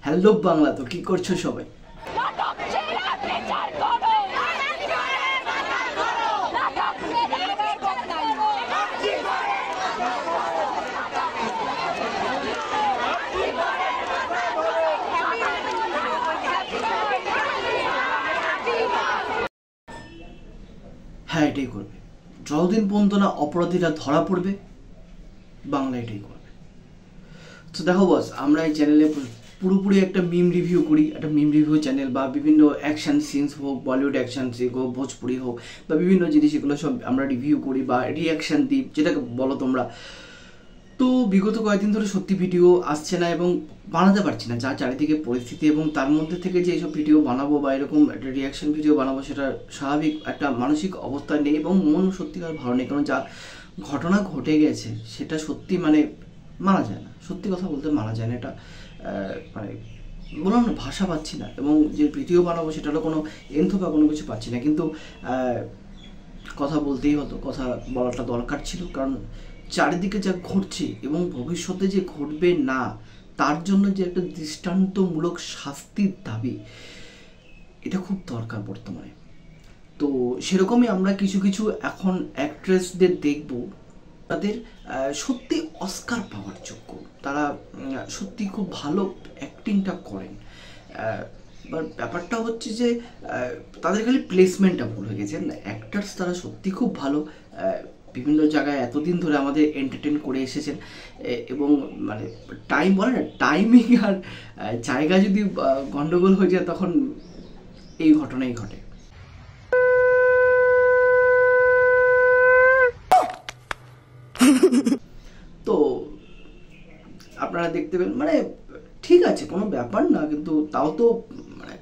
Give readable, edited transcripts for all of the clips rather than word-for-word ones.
Hello Bangla, তো কি করছো সবাই? হ্যাঁ, এটাই করবে। যতদিন পর্যন্ত না অপরাধীরা ধরা পড়বে, বাংলা এটাই করবে। তো দেখো বস, আমরা এই চ্যানেলে পুরোপুরি একটা মিম রিভিউ করি, একটা মিম রিভিউ চ্যানেল, বা বিভিন্ন অ্যাকশন সিনস হোক, বলিউড অ্যাকশন সিন হোক, ভোজপুরি হোক, বা বিভিন্ন জিনিস এগুলো সব আমরা রিভিউ করি বা রিয়াকশান দিই, যেটাকে বলো তোমরা। তো বিগত কয়েকদিন ধরে সত্যি ভিডিও আসছে না এবং বানাতে পারছি না, যা চারিদিকে পরিস্থিতি, এবং তার মধ্যে থেকে যে এইসব ভিডিও বানাবো বা এরকম একটা রিয়াকশন ভিডিও বানাবো, সেটা স্বাভাবিক একটা মানসিক অবস্থা নেই এবং মন সত্যিকার ভালো নেই। কারণ যা ঘটনা ঘটে গেছে সেটা সত্যি মানে মানা যায় না, সত্যি কথা বলতে মানা যায় না। এটা মানে বললাম না, ভাষা পাচ্ছি না, এবং যে ভিডিও বানাবো সেটা হলো কোনো এন্থ বা কোনো কিছু পাচ্ছি না, কিন্তু কথা বলতেই হতো, কথা বলাটা দরকার ছিল। কারণ চারিদিকে যা ঘটছে এবং ভবিষ্যতে যে ঘটবে না, তার জন্য যে একটা দৃষ্টান্তমূলক শাস্তির দাবি, এটা খুব দরকার বর্তমানে। তো সেরকমই আমরা কিছু কিছু এখন অ্যাক্ট্রেসদের দেখব, তাদের সত্যি অস্কার পাওয়ার যোগ্য, তারা সত্যি খুব ভালো অ্যাক্টিংটা করেন। ব্যাপারটা হচ্ছে যে তাদের খালি প্লেসমেন্টটা ভুল হয়ে গেছে। অ্যাক্টার্স তারা সত্যি খুব ভালো, বিভিন্ন জায়গায় এতদিন ধরে আমাদের এন্টারটেন করে এসেছেন, এবং মানে টাইম বলে না, টাইমিং আর জায়গা যদি গন্ডগোল হয়ে যায় তখন এই ঘটনাই ঘটে। তো আপনারা দেখতে পেন, মানে ঠিক আছে, কোনো ব্যাপার না, কিন্তু তাও তো মানে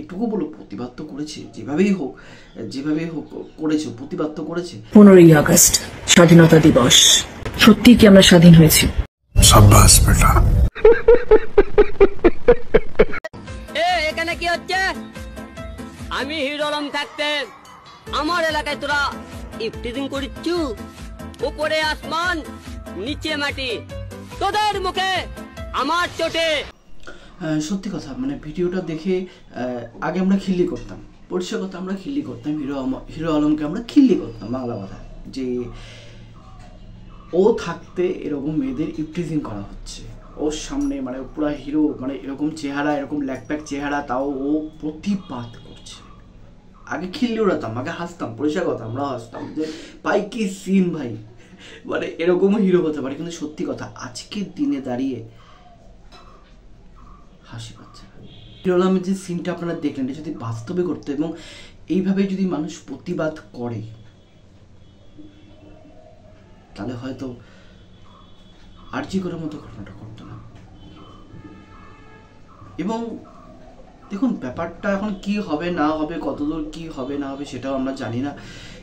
এটুকু বলো, প্রতিবাদ তো করেছে, যেভাবেই হোক করেছে, প্রতিবাদ তো করেছে। 15ই আগস্ট স্বাধীনতা দিবস, সত্যি কি আমরা স্বাধীন হয়েছি? সাব্বাস বেটা। এখানে কি হচ্ছে? আমি হিরো আলম থাকতে আমার এলাকায় তোরা ইফটিজিং করিচ্ছু? উপরে আসমান, নিচে মাটি, তোদের মুখে আমার চোটে। সত্যি কথা, মানে ভিডিওটা দেখে আগে আমরা খিল্লি করতাম, পরিষ্কার কথা, আমরা খিল্লি করতাম হিরো আলমকে, আমরা খিল্লি করতাম, বাংলা কথা, যে ও থাকতে এরকম মেয়েদের ইফটিজিং করা হচ্ছে ওর সামনে, মানে পুরো হিরো, মানে এরকম চেহারা, এরকম ল্যাকপ্যাক চেহারা, তাও ও প্রতিবাদ করছে। আগে খিল্লি উড়াতাম, আগে হাসতাম, পরিষ্কার কথা, আমরা হাসতাম যে ভাই কি সিন ভাই, মানে এরকমও হিরো হতে পারে। কিন্তু সত্যি কথা, আজকের দিনে দাঁড়িয়ে হাসি পাচ্ছে। হিরো আলমের যে সিনটা আপনারা দেখলেন, এটা যদি বাস্তবে করতো এবং এইভাবে যদি মানুষ প্রতিবাদ করে, তাহলে হয়তো আরজি করার মতো ঘটনাটা ঘটতো না। এবং দেখুন, ব্যাপারটা এখন কি হবে না হবে, কতদূর কি হবে না হবে সেটাও আমরা জানি না,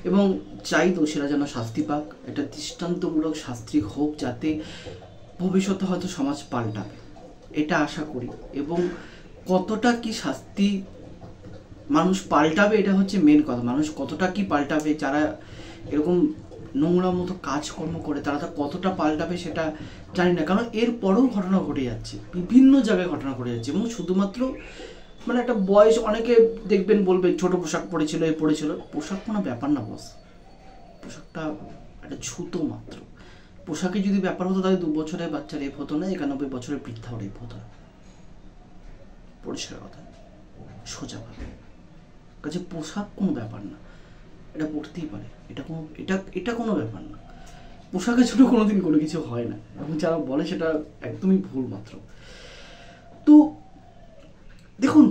এবং চাই তো সেটা যেন শাস্তি পাক, এটা দৃষ্টান্তমূলক শাস্তি হোক, যাতে ভবিষ্যতে হয়তো সমাজ পাল্টাবে, এটা আশা করি। এবং কতটা কি শাস্তি মানুষ পাল্টাবে, এটা হচ্ছে মেন কথা। মানুষ কতটা কি পাল্টাবে, যারা এরকম নোংরা মতো কাজকর্ম করে তারা তো কতটা পাল্টাবে সেটা জানি না। কারণ এর পরেও ঘটনা ঘটে যাচ্ছে, বিভিন্ন জায়গায় ঘটনা ঘটে যাচ্ছে, এবং শুধুমাত্র মানে একটা বয়স, অনেকে দেখবেন বলবে ছোট পোশাক পরেছিল, এ পরেছিল, পোশাক কোনো ব্যাপার না বস, পোশাকটা একটা ছুতো মাত্র। পোশাকে যদি ব্যাপার হতো তাহলে 2 বছরের বাচ্চা রেপ হতো না, 91 বছরের বৃদ্ধাও রেপ হতো না, পরিষ্কার কথা, সোজাভাবে। কাছে পোশাক কোনো ব্যাপার না, এটা পড়তেই পারে, এটা কোনো ব্যাপার না। পোশাকের জন্য কোনোদিন কোনো কিছু হয় না, এবং যারা বলে সেটা একদমই ভুল মাত্র। তো দেখুন,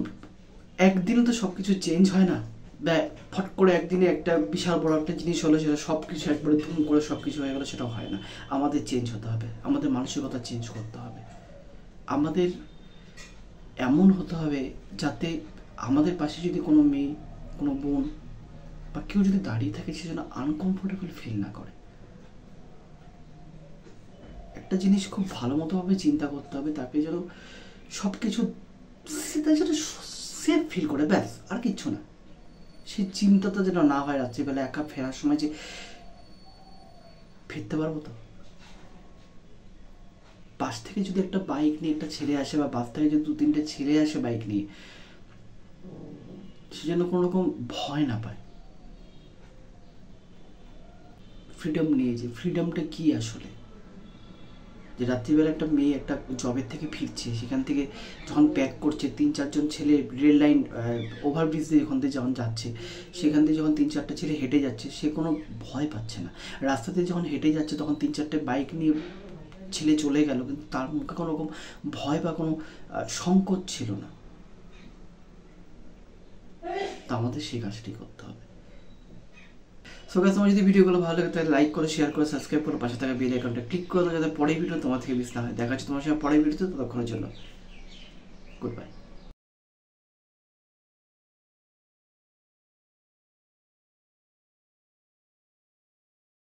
একদিনে তো সব কিছু চেঞ্জ হয় না, ফট করে একদিনে একটা বিশাল বড় একটা জিনিস হলো, সেটা সব কিছু একবারে ধুম করে সব কিছু হয়ে গেলো, সেটা হয় না। আমাদের চেঞ্জ হতে হবে, আমাদের মানসিকতা চেঞ্জ করতে হবে, আমাদের এমন হতে হবে যাতে আমাদের পাশে যদি কোনো মেয়ে, কোনো বোন বা কেউ যদি দাঁড়িয়ে থাকে, সে যেন আনকমফোর্টেবল ফিল না করে। একটা জিনিস খুব ভালো মতোভাবে চিন্তা করতে হবে, তাকে যেন সব কিছু যেন সেফ ফিল করে, ব্যাস, আর কিচ্ছু না। সেই চিন্তাটা যেন না হয় রাত্রিবেলা একা ফেরার সময়, যে ফিরতে পারবো তো, বাস থেকে যদি একটা বাইক নিয়ে একটা ছেলে আসে, বা বাস থেকে যদি 2-3টে ছেলে আসে বাইক নিয়ে, সে যেন কোনো রকম ভয় না পায়। ফ্রিডম নিয়ে, যে ফ্রিডমটা কি আসলে, যে রাত্রিবেলা একটা মেয়ে একটা জবের থেকে ফিরছে, সেখান থেকে যখন প্যাক করছে, 3-4জন ছেলে রেল লাইন ওভারব্রিজ দিয়ে যখন দিয়ে যখন যাচ্ছে, সেখান দিয়ে যখন 3-4টা ছেলে হেঁটে যাচ্ছে, সে কোনো ভয় পাচ্ছে না। রাস্তাতে যখন হেঁটে যাচ্ছে তখন 3-4টে বাইক নিয়ে ছেলে চলে গেল, কিন্তু তার মুখে কোনো রকম ভয় বা কোনো সংকোচ ছিল না। তা আমাদের সেই কাজটি করতে হবে। সো গাইস, তোমার যদি ভিডিওগুলো ভালো লাগে তাহলে লাইক করো, শেয়ার করো, সাবস্ক্রাইব করো, পাশে থাকা বেল আইকনটা ক্লিক করে দাও যাতে পরের ভিডিও তোমার থেকে মিস না হয়। দেখা হচ্ছে তোমার সাথে পরের ভিডিওতে, ততক্ষণের জন্য গুড বাই।